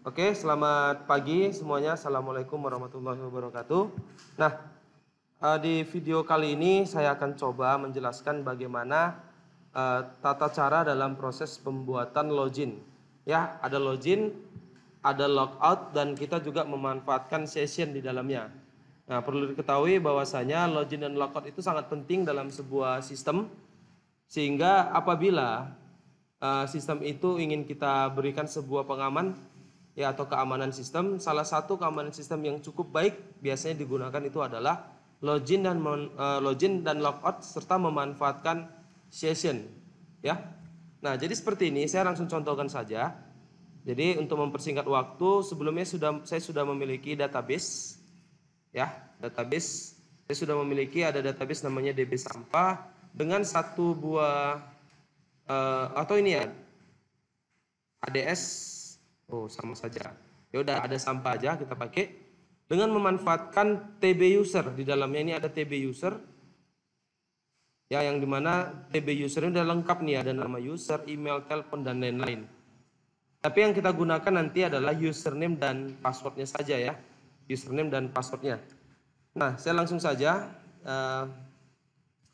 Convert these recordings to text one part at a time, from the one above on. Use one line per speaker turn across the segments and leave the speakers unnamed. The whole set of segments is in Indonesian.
Oke, selamat pagi semuanya. Assalamualaikum warahmatullahi wabarakatuh. Nah, di video kali ini saya akan coba menjelaskan bagaimana tata cara dalam proses pembuatan login. Ya, ada login, ada logout, dan kita juga memanfaatkan session di dalamnya. Nah, perlu diketahui bahwasanya login dan logout itu sangat penting dalam sebuah sistem, sehingga apabila sistem itu ingin kita berikan sebuah pengaman ya atau keamanan sistem, salah satu keamanan sistem yang cukup baik biasanya digunakan itu adalah login dan logout serta memanfaatkan session ya. Nah, jadi seperti ini, saya langsung contohkan saja. Jadi untuk mempersingkat waktu, sebelumnya saya sudah memiliki database ya, database. Saya sudah memiliki ada database namanya DB sampah dengan satu buah atau ini ya ADS. Oh, sama saja. Ya udah, ada sampah aja kita pakai dengan memanfaatkan TB user. Di dalamnya ini ada TB user. Ya, yang dimana TB user ini udah lengkap nih, ada nama user, email, telepon, dan lain-lain. Tapi yang kita gunakan nanti adalah username dan passwordnya saja ya. Username dan passwordnya. Nah, saya langsung saja.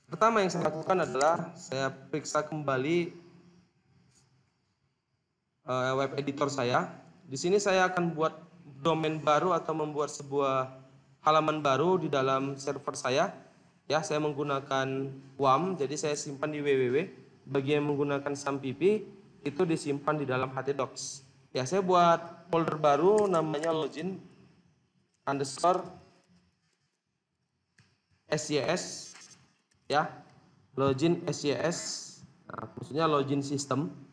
Pertama yang saya lakukan adalah saya periksa kembali web editor saya. Di sini saya akan buat domain baru atau membuat sebuah halaman baru di dalam server saya. Ya, saya menggunakan WAM, jadi saya simpan di www. Bagi yang menggunakan SAMPP itu disimpan di dalam htdocs. Ya, saya buat folder baru namanya login underscore SYS ya, login SYS. Nah, maksudnya login system.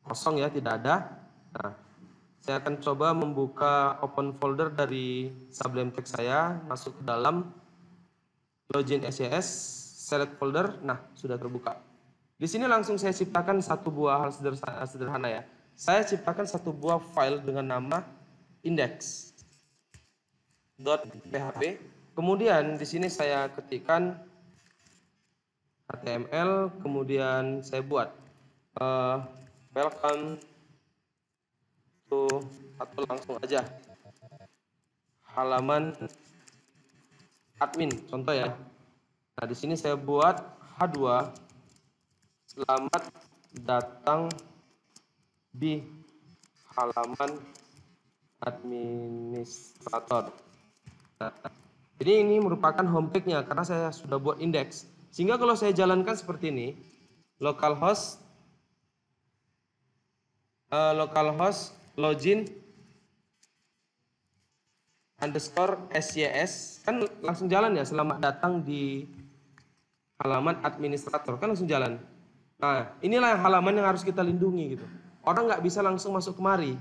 Kosong ya, tidak ada. Nah, saya akan coba membuka open folder dari Sublime Text saya, masuk ke dalam login SYS, select folder. Nah, sudah terbuka. Di sini langsung saya ciptakan satu buah hal sederhana ya. Saya ciptakan satu buah file dengan nama index.php. Kemudian di sini saya ketikkan HTML, kemudian saya buat welcome to, atau langsung aja halaman admin contoh ya. Nah, di sini saya buat H2 selamat datang di halaman administrator. Nah, jadi ini merupakan homepage-nya karena saya sudah buat indeks. Sehingga kalau saya jalankan seperti ini, localhost login underscore SYS, kan langsung jalan ya, selamat datang di halaman administrator, kan langsung jalan. Nah, inilah halaman yang harus kita lindungi gitu. Orang nggak bisa langsung masuk kemari.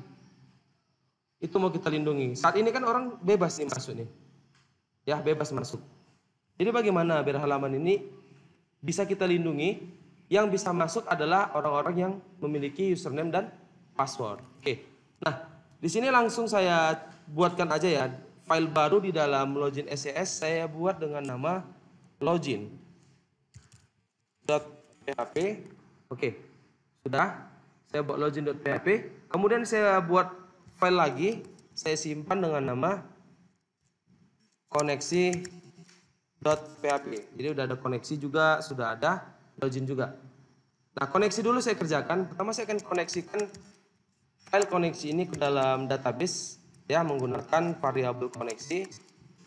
Itu mau kita lindungi. Saat ini kan orang bebas nih masuk nih. Ya, bebas masuk. Jadi bagaimana biar halaman ini bisa kita lindungi? Yang bisa masuk adalah orang-orang yang memiliki username dan password. Oke. Nah, di sini langsung saya buatkan aja ya file baru di dalam login SYS. Saya buat dengan nama login.php. Oke, sudah. Saya buat login.php. Kemudian saya buat file lagi. Saya simpan dengan nama koneksi.php. Jadi udah ada koneksi juga, sudah ada login juga. Nah, koneksi dulu saya kerjakan. Pertama saya akan koneksikan file koneksi ini ke dalam database ya, menggunakan variabel koneksi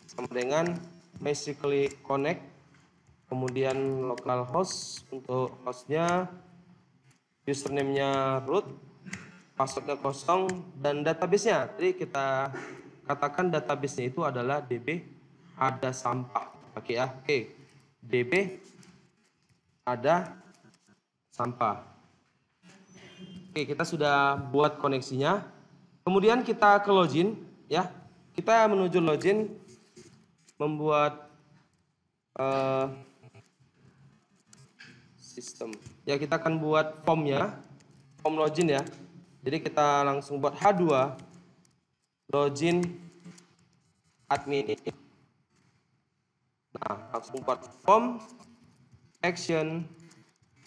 sama dengan MySQL connect, kemudian localhost untuk hostnya, username-nya root, passwordnya kosong, dan database-nya. Jadi kita katakan database-nya itu adalah DB ada sampah. Oke ya, oke. DB ada sampah. Oke, kita sudah buat koneksinya. Kemudian kita ke login ya. Kita menuju login, membuat sistem. Ya, kita akan buat formnya, form login ya. Jadi kita langsung buat H2 login admin. Nah, langsung buat form action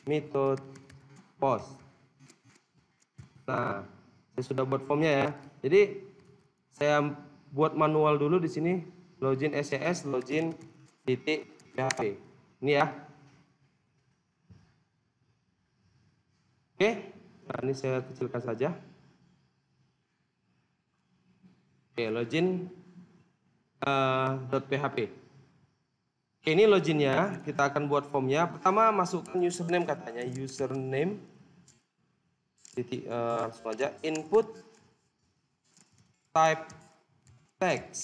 method post. Nah, Saya sudah buat formnya ya. Jadi saya buat manual dulu di sini, login SCS, login titik PHP. Ini ya. Oke, nah ini saya kecilkan saja. Oke, login .php. Oke, ini loginnya, kita akan buat formnya. Pertama masukkan username katanya, username. Langsung aja input type text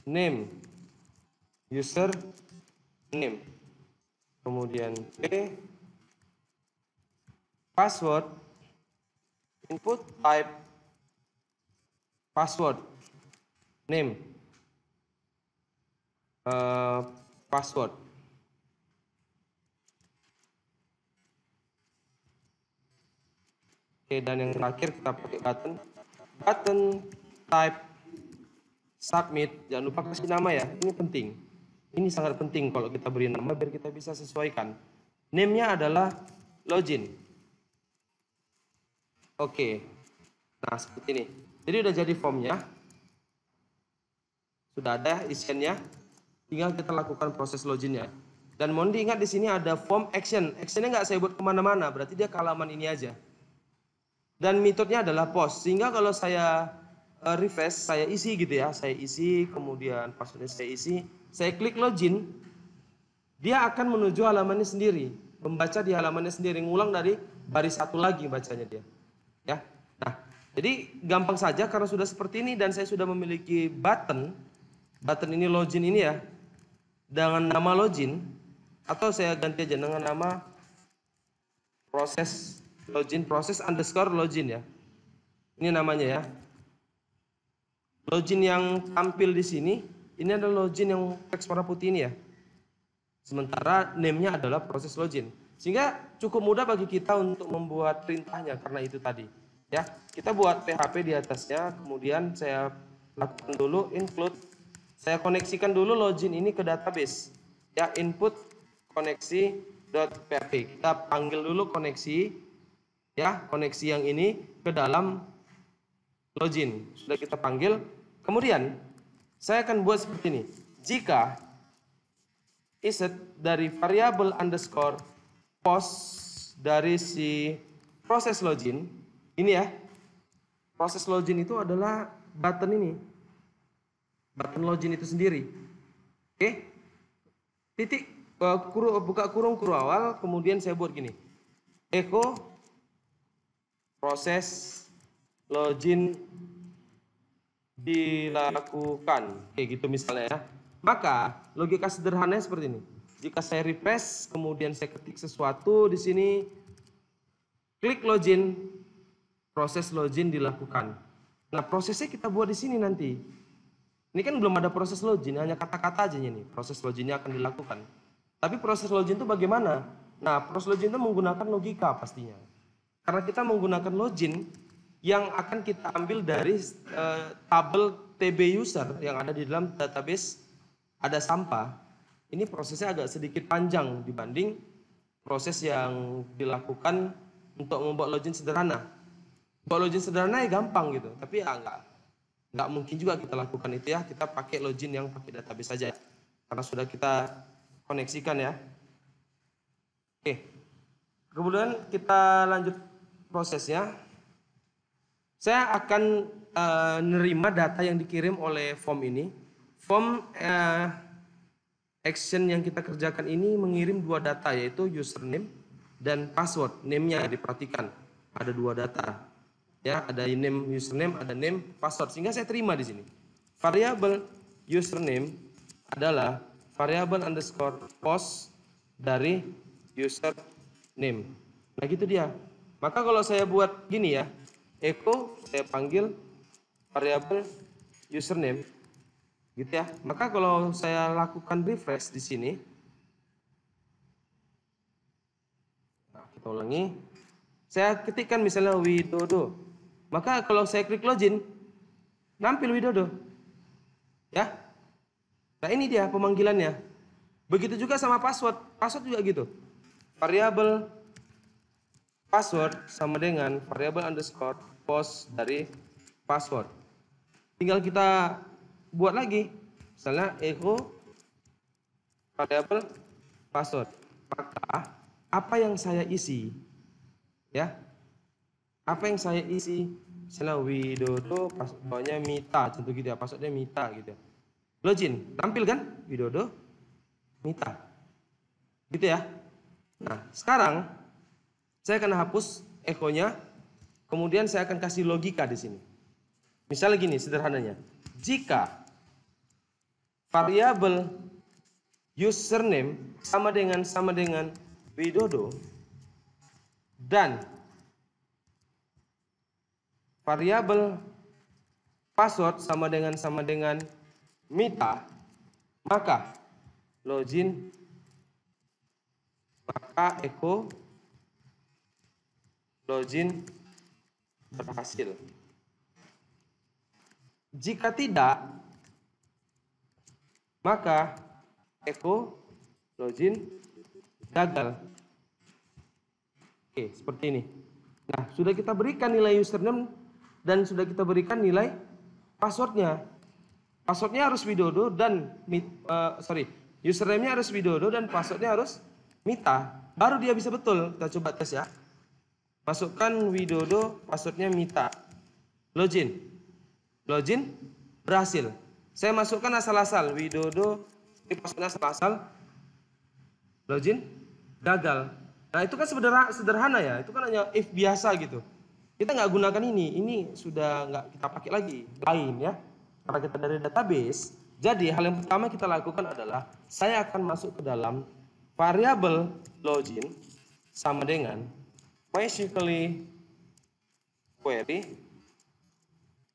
name user name, kemudian p password input type password name password. Oke, dan yang terakhir kita pakai button type submit. Jangan lupa kasih nama ya, ini penting, ini sangat penting kalau kita beri nama biar kita bisa sesuaikan. Name-nya adalah login. Oke, nah seperti ini. Jadi udah jadi formnya, sudah ada isiannya, tinggal kita lakukan proses loginnya. Dan mohon diingat di sini ada form action. Actionnya nggak saya buat kemana-mana, berarti dia ke halaman ini aja. Dan metodenya adalah post, sehingga kalau saya refresh, saya isi gitu ya, saya isi, kemudian passwordnya saya isi, saya klik login, dia akan menuju halamannya sendiri, membaca di halamannya sendiri, ngulang dari baris satu lagi bacanya dia. Ya, nah, jadi gampang saja karena sudah seperti ini dan saya sudah memiliki button ini login ini ya, dengan nama login, atau saya ganti aja dengan nama proses login, proses underscore login ya. Ini namanya ya. Login yang tampil di sini, ini adalah login yang teks warna putih ini ya. Sementara name-nya adalah proses login. Sehingga cukup mudah bagi kita untuk membuat perintahnya karena itu tadi. Ya, kita buat PHP di atasnya, kemudian saya lakukan dulu include, saya koneksikan dulu login ini ke database. Ya, input koneksi.php. Kita panggil dulu koneksi. Ya, koneksi yang ini ke dalam login. Sudah kita panggil. Kemudian saya akan buat seperti ini. Jika iset dari variabel underscore post dari si proses login, ini ya. Proses login itu adalah button ini. Button login itu sendiri. Oke. Titik buka kurung awal, kemudian saya buat gini. Echo proses login dilakukan, kayak gitu misalnya ya. Maka logika sederhananya seperti ini. Jika saya refresh, kemudian saya ketik sesuatu di sini, klik login, proses login dilakukan. Nah, prosesnya kita buat di sini nanti. Ini kan belum ada proses login, hanya kata-kata aja nih. Proses loginnya akan dilakukan. Tapi proses login itu bagaimana? Nah, proses login itu menggunakan logika pastinya. Karena kita menggunakan login yang akan kita ambil dari tabel TB user yang ada di dalam database ada sampah. Ini prosesnya agak sedikit panjang dibanding proses yang dilakukan untuk membuat login sederhana. Buat login sederhana ya gampang gitu, tapi ya nggak mungkin juga kita lakukan itu ya. Kita pakai login yang pakai database saja karena sudah kita koneksikan ya. Oke, kemudian kita lanjut prosesnya. Saya akan nerima data yang dikirim oleh form ini. Form action yang kita kerjakan ini mengirim dua data, yaitu username dan password. Name-nya diperhatikan, ada dua data. Ya, ada name username, ada name password. Sehingga saya terima di sini. Variabel username adalah variabel underscore post dari username. Nah gitu dia. Maka kalau saya buat gini ya, echo saya panggil variabel username, gitu ya. Maka kalau saya lakukan refresh di sini, nah, kita ulangi, saya ketikkan misalnya Widodo, maka kalau saya klik login, nampil Widodo, ya. Nah ini dia pemanggilannya. Begitu juga sama password, password juga gitu. Variabel password sama dengan variabel underscore post dari password. Tinggal kita buat lagi. Misalnya echo variabel password. Maka apa yang saya isi? Ya. Apa yang saya isi? Misalnya Widodo, passwordnya Mita, contoh gitu ya, passwordnya Mita gitu. Login, tampil kan? Widodo, Mita. Gitu ya. Nah, sekarang saya akan hapus echo-nya. Kemudian saya akan kasih logika di sini. Misalnya gini sederhananya. Jika variabel username sama dengan Widodo dan variabel password sama dengan Mita, maka login, maka echo login berhasil. Jika tidak, maka echo login gagal. Oke, seperti ini. Nah, sudah kita berikan nilai username dan sudah kita berikan nilai passwordnya. Passwordnya harus Widodo dan username-nya harus Widodo dan passwordnya harus Mita. Baru dia bisa betul. Kita coba tes ya. Masukkan Widodo, passwordnya Mita. Login. Login berhasil. Saya masukkan asal-asal Widodo, ini passwordnya asal-asal. Login gagal. Nah, itu kan sederhana ya. Itu kan hanya if biasa gitu. Kita nggak gunakan ini. Ini sudah nggak kita pakai lagi. Lain ya. Karena kita dari database. Jadi hal yang pertama kita lakukan adalah saya akan masuk ke dalam variabel login sama dengan MySQL query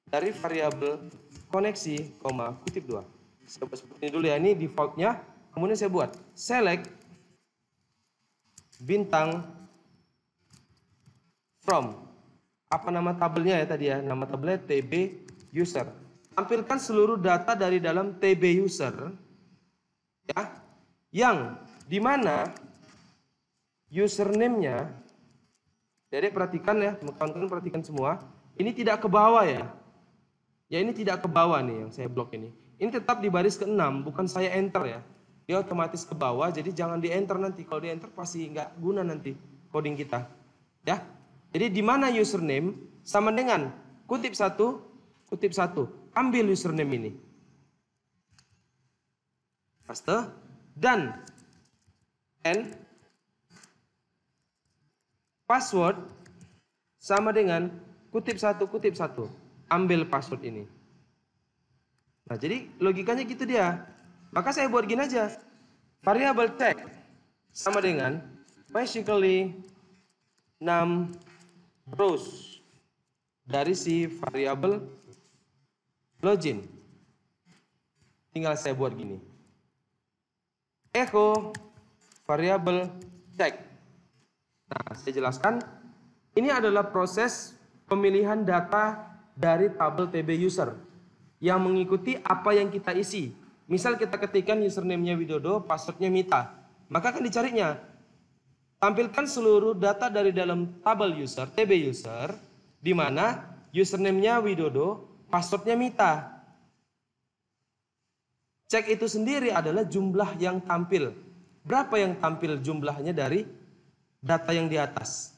dari variabel koneksi, kutip 2. Saya buat seperti ini dulu ya, ini defaultnya. Kemudian saya buat select bintang from. Apa nama tabelnya ya tadi ya? Nama tabelnya TB user. Tampilkan seluruh data dari dalam TB user. Ya. Yang dimana username-nya, jadi perhatikan ya, teman-teman perhatikan semua. Ini tidak ke bawah ya. Ya ini tidak ke bawah nih yang saya blok ini. Ini tetap di baris ke-6, bukan saya enter ya. Dia otomatis ke bawah, jadi jangan di enter nanti. Kalau di enter pasti nggak guna nanti coding kita. Ya. Jadi di mana username sama dengan kutip 1, ambil username ini. Paste dan password sama dengan kutip 1, ambil password ini. Nah, jadi logikanya gitu dia. Maka saya buat gini aja. Variabel check sama dengan MySQL num rows dari si variabel login. Tinggal saya buat gini. Echo variabel check. Nah, saya jelaskan. Ini adalah proses pemilihan data dari tabel TB user yang mengikuti apa yang kita isi. Misal kita ketikkan username-nya Widodo, passwordnya Mita. Maka akan dicarinya. Tampilkan seluruh data dari dalam tabel user, TB user, di mana username-nya Widodo, passwordnya Mita. Cek itu sendiri adalah jumlah yang tampil. Berapa yang tampil jumlahnya dari data yang di atas.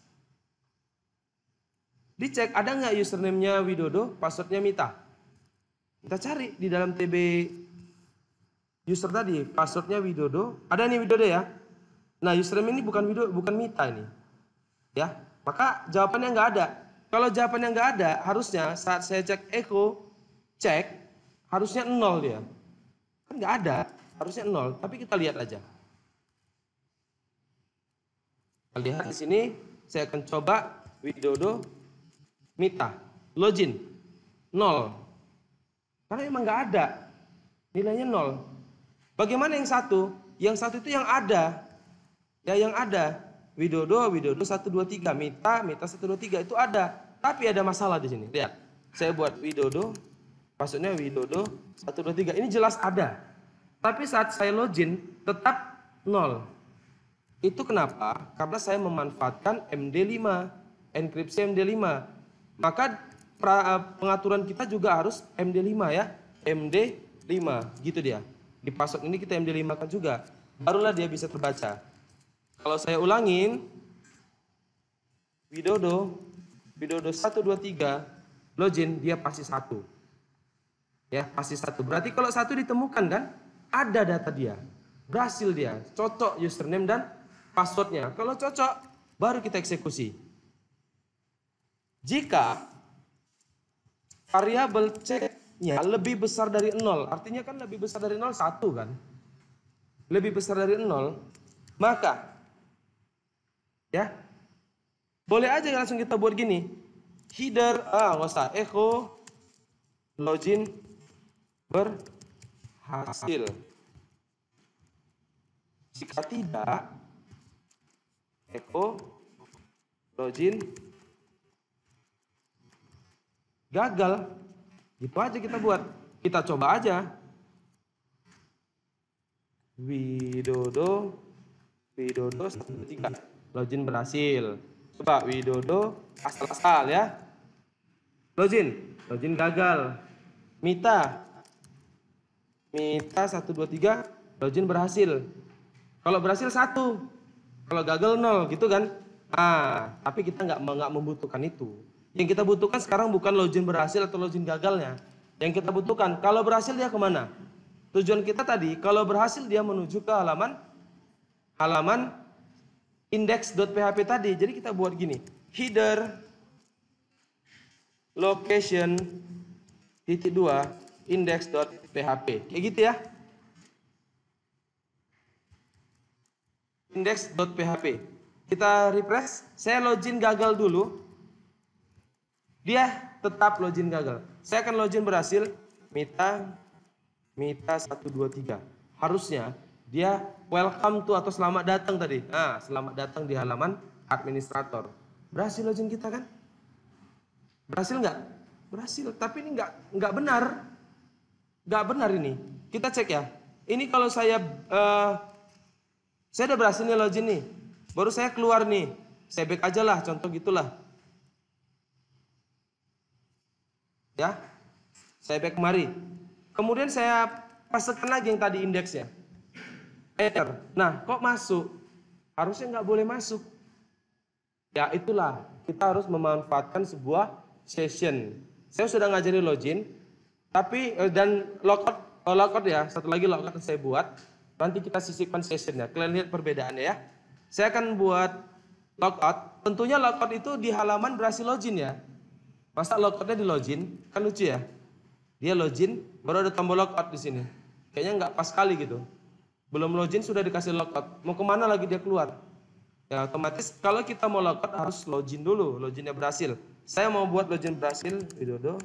Dicek ada nggak username-nya Widodo, passwordnya Mita. Kita cari di dalam TB user tadi, passwordnya Widodo. Ada nih Widodo ya. Nah username ini bukan Widodo, bukan Mita ini. Ya, maka jawabannya nggak ada. Kalau jawabannya nggak ada, harusnya saat saya cek echo, cek, harusnya 0 dia. Kan nggak ada, harusnya 0. Tapi kita lihat aja. Kita lihat di sini, saya akan coba Widodo, Mita, login, 0. Karena emang nggak ada, nilainya 0. Bagaimana yang satu? Yang satu itu yang ada. Ya yang ada. Widodo 123, Mita 123 itu ada. Tapi ada masalah di sini. Lihat. Saya buat Widodo, passwordnya Widodo 123. Ini jelas ada. Tapi saat saya login tetap 0. Itu kenapa? Karena saya memanfaatkan MD5, enkripsi MD5. Maka pengaturan kita juga harus MD5 ya. MD5 gitu dia. Di password ini kita MD5 kan juga. Barulah dia bisa terbaca. Kalau saya ulangin, Widodo 123 login, dia pasti 1. Ya, pasti 1. Berarti kalau 1 ditemukan kan, ada data dia. Berhasil dia, cocok username dan passwordnya. Kalau cocok, baru kita eksekusi. Jika variabel C-nya lebih besar dari 0, artinya kan lebih besar dari 0 1 kan? Lebih besar dari 0, maka ya boleh aja langsung kita buat gini. Header, nggak usah, echo login berhasil. Jika tidak, echo login gagal. Gitu aja kita buat. Kita coba aja. Widodo 123 login berhasil. Coba Widodo asal-asal ya. Login gagal. Mita 123 login berhasil. Kalau berhasil 1, kalau gagal 0 gitu kan. Tapi kita nggak membutuhkan itu. Yang kita butuhkan sekarang bukan login berhasil atau login gagalnya. Yang kita butuhkan, kalau berhasil dia kemana? Tujuan kita tadi, kalau berhasil dia menuju ke halaman index.php tadi. Jadi kita buat gini, header location .2 index.php. Kayak gitu ya. Index.php. Kita refresh, saya login gagal dulu. Dia tetap login gagal. Saya akan login berhasil. Mita 123. Harusnya dia welcome to atau selamat datang tadi. Selamat datang di halaman administrator. Berhasil login kita kan? Berhasil nggak? Berhasil. Tapi ini nggak benar. Nggak benar ini. Kita cek ya. Ini kalau saya udah berhasil nih login nih. Baru saya keluar nih. Saya back aja lah. Contoh gitulah. Ya, saya back kemari. Kemudian saya pastekan lagi yang tadi indeksnya. Enter. Nah, kok masuk? Harusnya nggak boleh masuk. Ya itulah, kita harus memanfaatkan sebuah session. Saya sudah ngajari login, tapi dan logout ya. Satu lagi logout yang saya buat. Nanti kita sisipkan sessionnya. Kalian lihat perbedaannya ya. Saya akan buat logout. Tentunya logout itu di halaman berhasil login ya. Masa logoutnya di login, kan lucu ya. Dia login, baru ada tombol logout di sini. Kayaknya nggak pas kali gitu. Belum login sudah dikasih logout. Mau kemana lagi dia keluar? Ya otomatis kalau kita mau logout harus login dulu. Loginnya berhasil. Saya mau buat login berhasil. Widodo.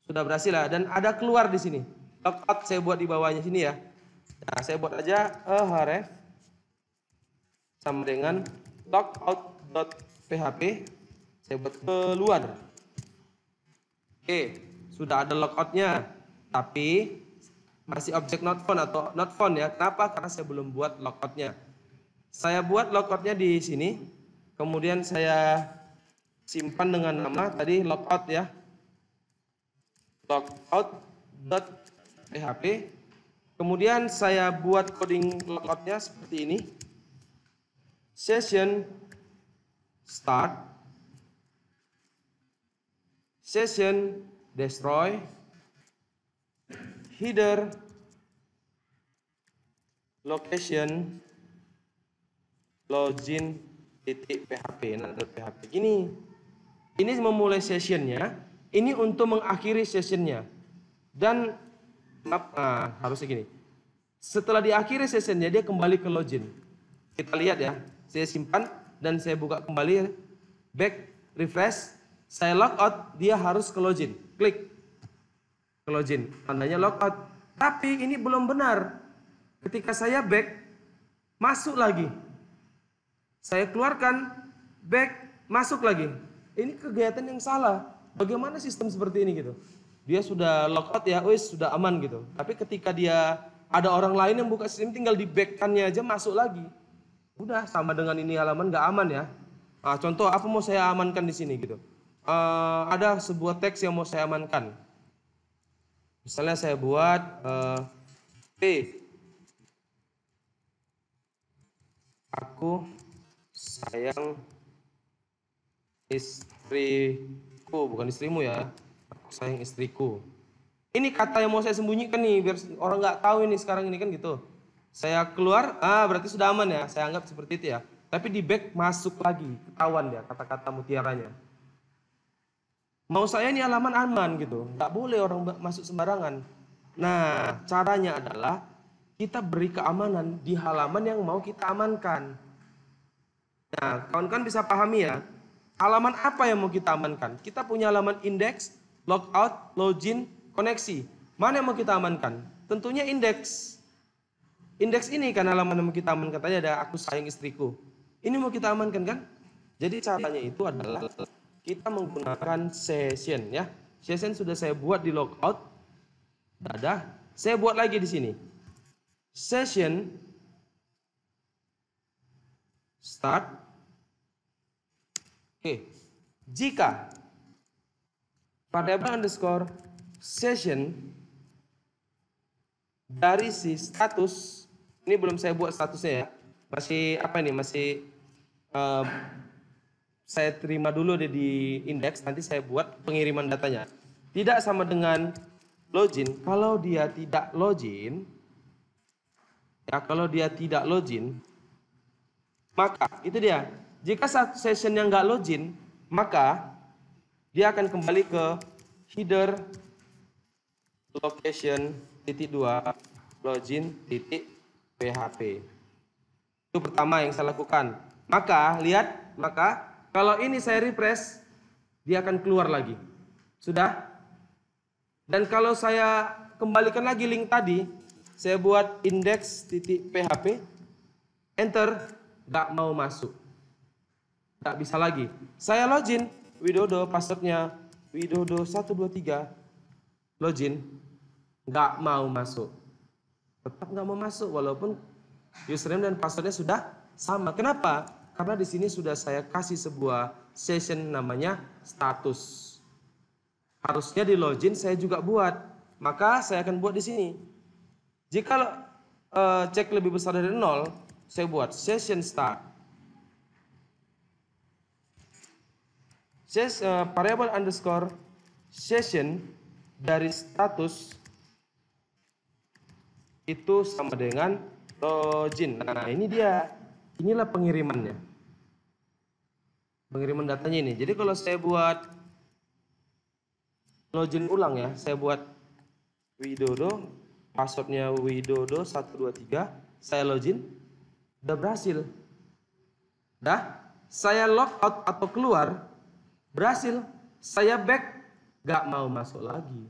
Sudah berhasil ya. Dan ada keluar di sini. Logout saya buat di bawahnya sini ya. Nah saya buat aja href sama dengan logout.php. Saya buat keluar. Oke, sudah ada logoutnya, tapi masih objek not found atau not found ya. Kenapa? Karena saya belum buat logoutnya. Saya buat logoutnya di sini, kemudian saya simpan dengan nama tadi logout ya. Logout.php. Kemudian saya buat coding logoutnya seperti ini. Session start. Session destroy, header, location, login, .php. Gini, ini memulai sessionnya, ini untuk mengakhiri sessionnya. Dan harusnya gini, setelah diakhiri sessionnya dia kembali ke login. Kita lihat ya, saya simpan dan saya buka kembali, back, refresh. Saya logout, dia harus ke login. Klik ke login, tandanya logout. Tapi ini belum benar. Ketika saya back, masuk lagi. Saya keluarkan, back, masuk lagi. Ini kegiatan yang salah. Bagaimana sistem seperti ini gitu? Dia sudah logout ya, sudah aman gitu. Tapi ketika dia ada orang lain yang buka sistem, tinggal di back-kannya aja masuk lagi. Udah sama dengan ini halaman nggak aman ya. Contoh apa mau saya amankan di sini gitu. ada sebuah teks yang mau saya amankan. Misalnya saya buat P. Aku sayang istriku, bukan istrimu ya. Aku sayang istriku. Ini kata yang mau saya sembunyikan nih, biar orang nggak tahu ini sekarang ini kan gitu. Saya keluar, berarti sudah aman ya. Saya anggap seperti itu ya. Tapi di back masuk lagi, ketahuan ya kata-kata mutiaranya. Mau saya ini halaman aman gitu, nggak boleh orang masuk sembarangan. Nah, caranya adalah kita beri keamanan di halaman yang mau kita amankan. Nah, kawan-kawan bisa pahami ya, halaman apa yang mau kita amankan? Kita punya halaman index, logout, login, koneksi. Mana yang mau kita amankan? Tentunya indeks. Indeks ini kan halaman yang mau kita amankan. Tadi ada aku sayang istriku. Ini mau kita amankan kan? Jadi caranya itu adalah kita menggunakan session ya. Session sudah saya buat di logout. Ada. Saya buat lagi di sini. Session start. Oke. Jika variable underscore session dari si status, ini belum saya buat statusnya ya. Masih apa ini? Masih saya terima dulu di index, nanti saya buat pengiriman datanya. Tidak sama dengan login. Kalau dia tidak login, ya kalau dia tidak login, maka itu dia. Jika satu session yang nggak login, maka dia akan kembali ke header location .2 login .php. Itu pertama yang saya lakukan. Maka lihat, kalau ini saya refresh, dia akan keluar lagi. Sudah? Dan kalau saya kembalikan lagi link tadi, saya buat index.php, enter, nggak mau masuk. Nggak bisa lagi. Saya login, Widodo, passwordnya Widodo 123, login, nggak mau masuk. Tetap nggak mau masuk, walaupun username dan passwordnya sudah sama. Kenapa? Karena di sini sudah saya kasih sebuah session namanya status. Harusnya di login saya juga buat, maka saya akan buat di sini. Jika cek lebih besar dari 0, saya buat session start. Variable underscore session dari status itu sama dengan login. Nah ini dia, inilah pengirimannya. Pengiriman datanya ini. Jadi kalau saya buat login ulang ya, saya buat Widodo, passwordnya Widodo 123, saya login, udah berhasil. Dah, saya logout atau keluar, berhasil. Saya back, gak mau masuk lagi.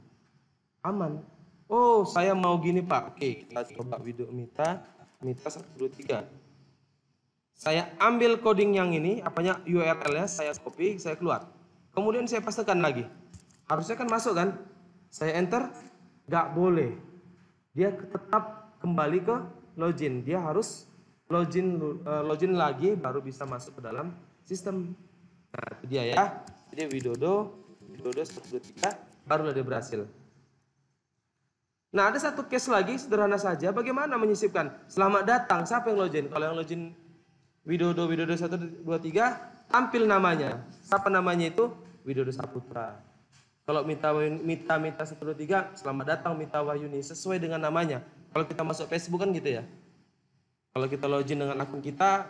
Aman. Oh, saya mau gini Pak. Oke, kita coba Widodo Mita 123. Saya ambil coding yang ini, apanya URL-nya, saya copy, saya keluar. Kemudian saya pastekan lagi. Harusnya kan masuk kan? Saya enter, gak boleh. Dia tetap kembali ke login. Dia harus login lagi baru bisa masuk ke dalam sistem. Nah, itu dia ya. Jadi Widodo 123 barulah dia berhasil. Nah, ada satu case lagi sederhana saja. Bagaimana menyisipkan? Selamat datang. Siapa yang login? Kalau yang login Widodo 123 tampil namanya. Siapa namanya itu? Widodo Saputra. Kalau Mita 123, selamat datang Mita Wahyuni, sesuai dengan namanya. Kalau kita masuk Facebook kan gitu ya. Kalau kita login dengan akun kita,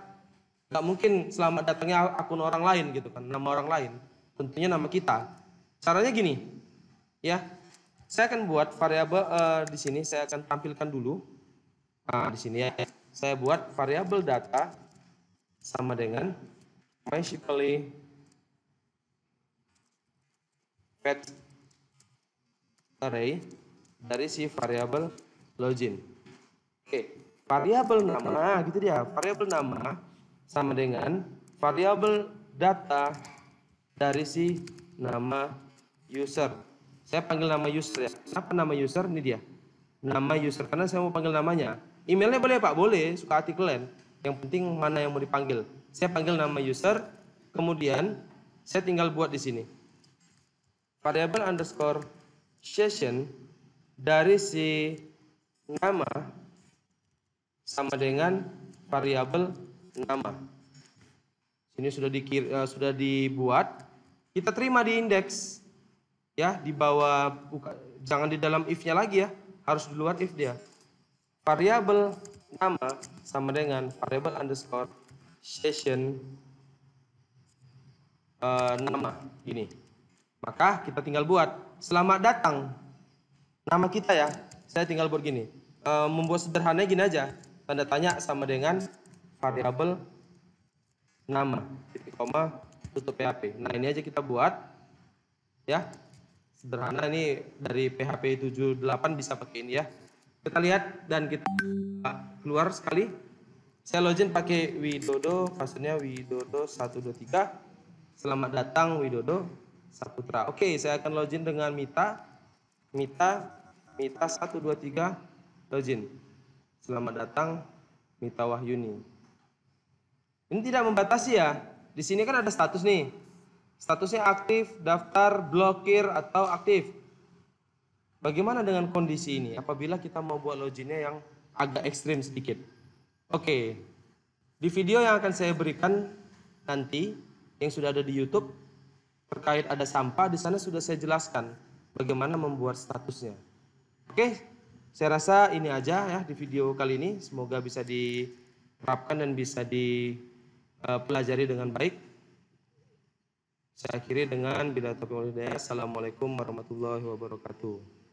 nggak mungkin selamat datangnya akun orang lain gitu kan, nama orang lain. Tentunya nama kita. Caranya gini, ya. Saya akan buat variabel di sini. Saya akan tampilkan dulu. Nah, di sini ya. Saya buat variabel data sama dengan basically fetch array dari si variabel login. Oke, variabel nama gitu dia. Variabel nama sama dengan variabel data dari si nama user. Saya panggil nama user ya. Apa nama user? Ini dia. Nama user karena saya mau panggil namanya. Emailnya boleh Pak, boleh. Suka hati kalian. Yang penting mana yang mau dipanggil. Saya panggil nama user. Kemudian saya tinggal buat di sini. variabel underscore session dari si nama sama dengan variabel nama. Ini sudah dibuat. Kita terima di indeks, ya, di bawah, jangan di dalam if-nya lagi ya, harus di luar if dia. Variabel nama sama dengan variabel underscore session nama ini. Maka kita tinggal buat selamat datang nama kita ya. Saya tinggal buat gini, membuat sederhana gini aja, tanda tanya sama dengan variabel nama, titik koma, tutup PHP. Nah ini aja kita buat ya, sederhana. Ini dari PHP 78 bisa pakai ini ya. Kita lihat dan kita keluar sekali. Saya login pakai Widodo, passwordnya Widodo 123. Selamat datang Widodo Saputra. Oke, saya akan login dengan Mita 123 login. Selamat datang Mita Wahyuni. Ini tidak membatasi ya. Di sini kan ada status nih. Statusnya aktif, daftar, blokir, atau aktif. Bagaimana dengan kondisi ini apabila kita mau buat loginnya yang agak ekstrim sedikit? Oke. Di video yang akan saya berikan nanti, yang sudah ada di YouTube, terkait ada sampah, di sana sudah saya jelaskan bagaimana membuat statusnya. Oke, saya rasa ini aja ya di video kali ini. Semoga bisa diterapkan dan bisa dipelajari dengan baik. Saya akhiri dengan bila taufiq wal hidayah. Assalamualaikum warahmatullahi wabarakatuh.